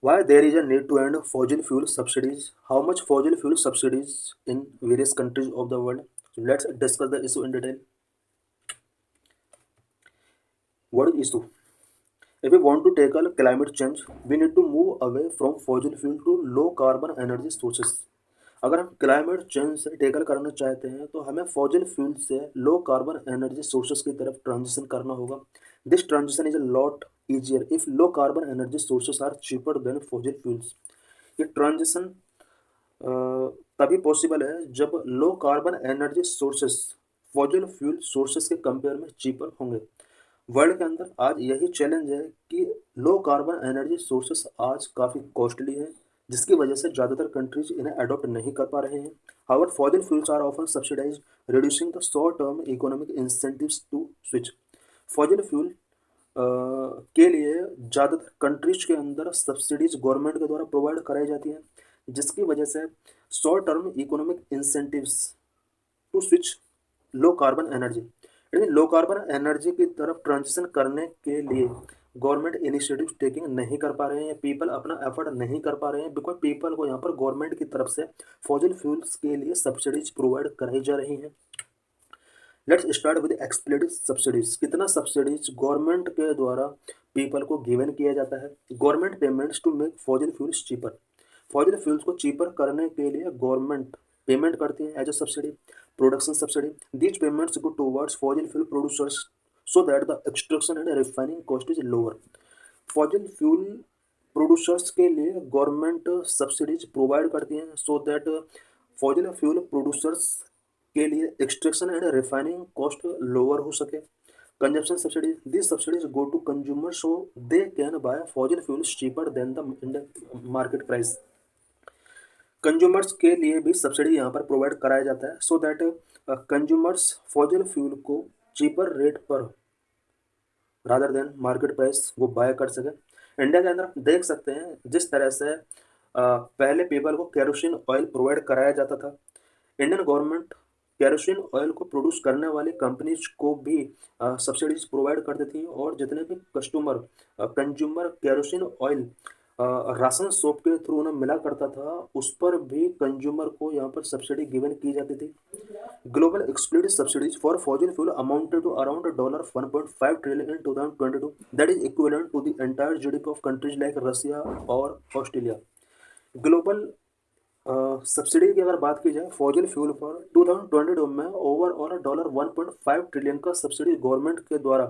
Why there is a need to end fossil fuel subsidies? How much fossil fuel subsidies in various countries of the world? So let's discuss the issue in detail. What is issue? If we want to tackle climate change, we need to move away from fossil fuel to low carbon energy sources. अगर हम climate change से tackle करना चाहते हैं तो हमें fossil fuel से लो carbon energy sources की तरफ ट्रांजिशन करना होगा. This transition is a lot easier if low carbon energy sources are cheaper than fossil fuels. ये ट्रांजिशन तभी पॉसिबल है जब लो carbon energy sources fossil fuel sources के कंपेयर में चीपर होंगे. वर्ल्ड के अंदर आज यही चैलेंज है कि लो कार्बन एनर्जी सोर्सेस आज काफ़ी कॉस्टली हैं, जिसकी वजह से ज़्यादातर कंट्रीज इन्हें अडॉप्ट नहीं कर पा रहे हैं. However fossil fuels are often subsidise, reducing the short term economic incentives to switch. Fossil fuel के लिए ज़्यादातर कंट्रीज के अंदर सब्सिडीज गवर्नमेंट के द्वारा प्रोवाइड कराई जाती हैं, जिसकी वजह से short term economic incentives to switch low carbon energy, लेकिन लो कार्बन एनर्जी की तरफ ट्रांजिशन करने के लिए गवर्नमेंट इनिशिएटिव टेकिंग नहीं कर पा रहे हैं. पीपल अपना एफर्ट नहीं कर पा रहे हैं बिकॉज पीपल को यहाँ पर गवर्नमेंट की तरफ से फॉसिल फ्यूल्स के लिए सब्सिडीज प्रोवाइड कराई जा रही हैं. Let's start with explained subsidies. कितना सब्सिडीज गवर्नमेंट के द्वारा पीपल को गिवन किया जाता है. Government payments to make fossil fuels cheaper. Fossil fuels को चीपर करने के लिए गवर्नमेंट पेमेंट करती है as a subsidy, production subsidy. These payments go towards fossil fuel producers so that the extraction and refining cost is lower. Fossil fuel producers के लिए government subsidies provide करती हैं so that fossil fuel producers के लिए extraction and refining cost lower हो सके. Consumption subsidies. This subsidies go to consumer so they can buy fossil fuels cheaper than the market price. Consumers के लिए भी subsidy यहाँ पर प्रोवाइड कराया जाता है so that consumers fossil fuel को चीपर रेट पर रादर देन मार्केट प्राइस वो बाय कर सके. इंडिया के अंदर आप देख सकते हैं जिस तरह से पहले पीपल को केरोसिन ऑयल प्रोवाइड कराया जाता था. इंडियन गवर्नमेंट केरोसिन ऑयल को प्रोड्यूस करने वाली कंपनीज को भी सब्सिडीज प्रोवाइड कर देती हैं और जितने भी customer consumer kerosene oil ration shop के थ्रू उन्हें मिला करता था उस पर भी कंज्यूमर को यहाँ पर सब्सिडी गिवन की जाती थी. Global explicit subsidies for fossil fuel amounted to around $1.5 trillion in 2022. That is equivalent to the entire GDP of countries like Russia और ऑस्ट्रेलिया. ग्लोबल सब्सिडी की अगर बात की जाए फॉसिल फ्यूल पर 2022 में ओवरऑल $1.5 ट्रिलियन का सब्सिडी गवर्नमेंट के द्वारा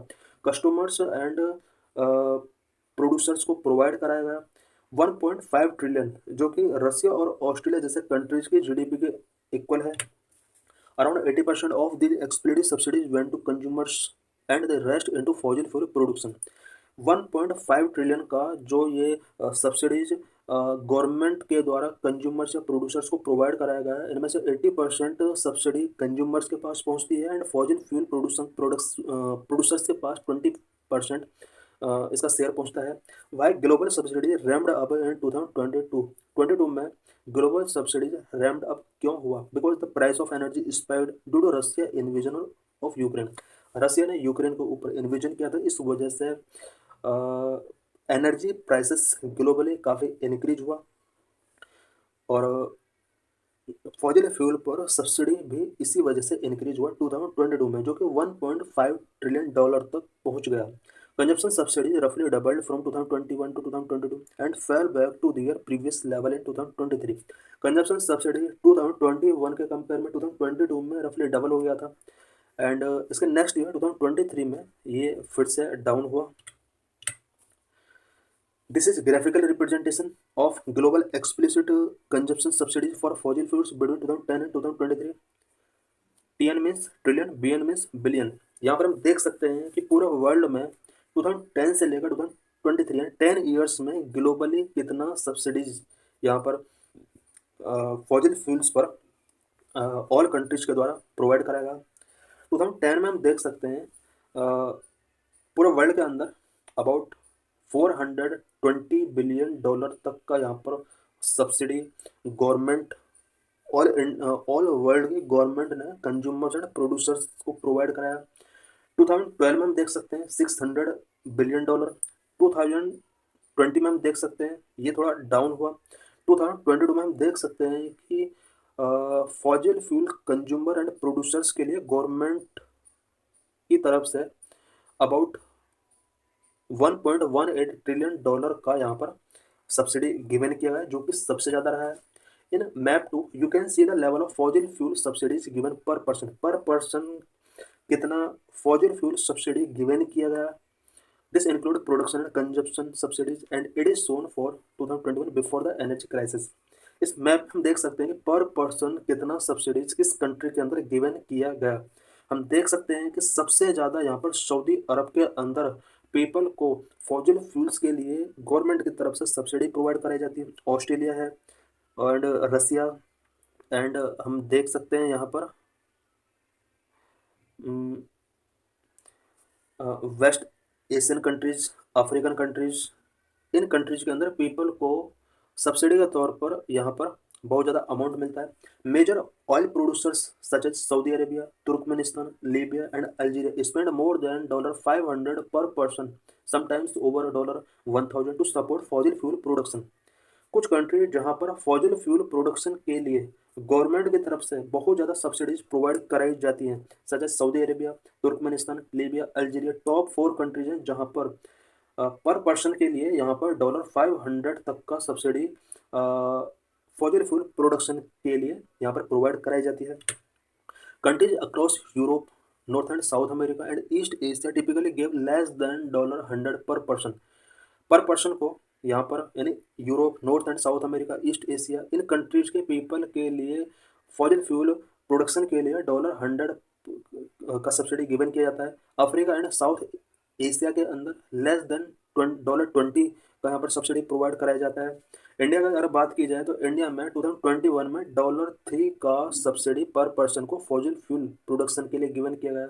कस्टमर्स एंड प्रोड्यूसर्स को प्रोवाइड कराया गया. 1.5 ट्रिलियन जो कि रसिया और ऑस्ट्रेलिया जैसे कंट्रीज की जीडीपी के इक्वल है. Around 80% of the explicit subsidies went to consumers and the rest into fossil fuel production. 1.5 trillion का जो ये सब्सिडीज गवर्नमेंट के द्वारा कंज्यूमर्स या प्रोड्यूसर्स को प्रोवाइड कराया गया है, इनमें से 80% सब्सिडी कंज्यूमर्स के पास पहुंचती है एंड फॉसिल फ्यूल प्रोड्यूसर्स के पास 20% इसका शेयर पहुंचता है. Why global subsidy ramped up in 2022 में ग्लोबल सब्सिडीज रैम्ड अप क्यों हुआ? Because the price of energy spiked due to Russia invasion of Ukraine. Russia ने यूक्रेन के ऊपर इन्वेजन किया था, इस वजह से एनर्जी प्राइसेस ग्लोबली काफ़ी इंक्रीज हुआ और फॉसिल फ्यूल पर सब्सिडी भी इसी वजह से इंक्रीज हुआ 2022 में जो कि $1.5 ट्रिलियन तक पहुंच गया. कंजप्शन सब्सिडी रफली doubled from 2021 to 2022 and fell back to their previous level in 2023. Consumption subsidy 2021 के कंपेयर में 2022 में रफली डबल हो गया था एंड इसके नेक्स्ट ईयर 2023 में ये फिर से डाउन हुआ. This is graphical representation of global explicit consumption subsidies for fossil fuels between 2010 and 2023. TN means trillion, BN means billion. यहाँ पर हम देख सकते हैं कि पूरे वर्ल्ड में 2010 से लेकर 2023 यानी 10 ईयर्स में ग्लोबली कितना सब्सिडीज यहाँ पर फॉसिल फ्यूल्स पर ऑल कंट्रीज के द्वारा प्रोवाइड कराया गया. 2010 में हम देख सकते हैं पूरे वर्ल्ड के अंदर अबाउट $420 बिलियन तक का यहाँ पर सब्सिडी गवर्नमेंट ऑल वर्ल्ड की गवर्नमेंट ने कंज्यूमर्स एंड प्रोड्यूसर्स को प्रोवाइड कराया. 2012 में हम देख सकते हैं $600 बिलियन. 2020 में हम देख सकते हैं ये थोड़ा डाउन हुआ। 2022 में हम देख सकते हैं कि fossil fuel consumer and producers के लिए गवर्नमेंट की तरफ से अबाउट $1.18 ट्रिलियन का यहाँ पर सब्सिडी गिवन किया गया है, जो कि सबसे ज़्यादा रहा है। In map two you can see the level of fossil fuel subsidies given per person कितना फॉसिल फ्यूल सब्सिडी गिवन किया गया। This include production and consumption subsidies and it is shown for 2021 before the energy crisis. इस map हम देख सकते हैं कि पर पर्सन कितना सब्सिडीज किस कंट्री के अंदर गिवन किया गया। हम देख सकते हैं कि सबसे ज़्यादा यहाँ पर सऊदी अरब के अंदर पीपल को फॉसिल फ्यूल्स के लिए गवर्नमेंट की तरफ से सब्सिडी प्रोवाइड कराई जाती है। ऑस्ट्रेलिया है और रसिया एंड हम देख सकते हैं यहाँ पर West Asian countries, African countries, इन कंट्रीज के अंदर पीपल को सब्सिडी के तौर पर यहाँ पर बहुत ज़्यादा अमाउंट मिलता है। Major oil producers such as Saudi Arabia, Turkmenistan, Libya and Algeria spend more than $500 per person, sometimes over $1000 to support fossil fuel production. कुछ कंट्री जहाँ पर फॉसिल फ्यूल प्रोडक्शन के लिए गवर्नमेंट की तरफ से बहुत ज़्यादा सब्सिडीज प्रोवाइड कराई जाती हैं, such as Saudi Arabia, Turkmenistan, Libya, Algeria top 4 countries हैं जहाँ पर पर्सन के लिए यहाँ पर $500 तक का सब्सिडी फॉसिल फ्यूल प्रोडक्शन के लिए यहाँ पर प्रोवाइड कराई जाती है। Countries across Europe, north and south America and east Asia typically give less than $100 पर पर्सन को यहाँ पर यानी Europe, north and south America, east Asia in countries के पीपल के लिए फॉसिल फ्यूल प्रोडक्शन के लिए $100 का सब्सिडी गिवन किया जाता है। अफ्रीका एंड साउथ एशिया के अंदर लेस देन $20 का यहाँ पर सब्सिडी प्रोवाइड कराया जाता है। इंडिया की अगर बात की जाए तो इंडिया में 2021 में $3 का सब्सिडी पर पर्सन को फॉसिल फ्यूल प्रोडक्शन के लिए गिवन किया गया है।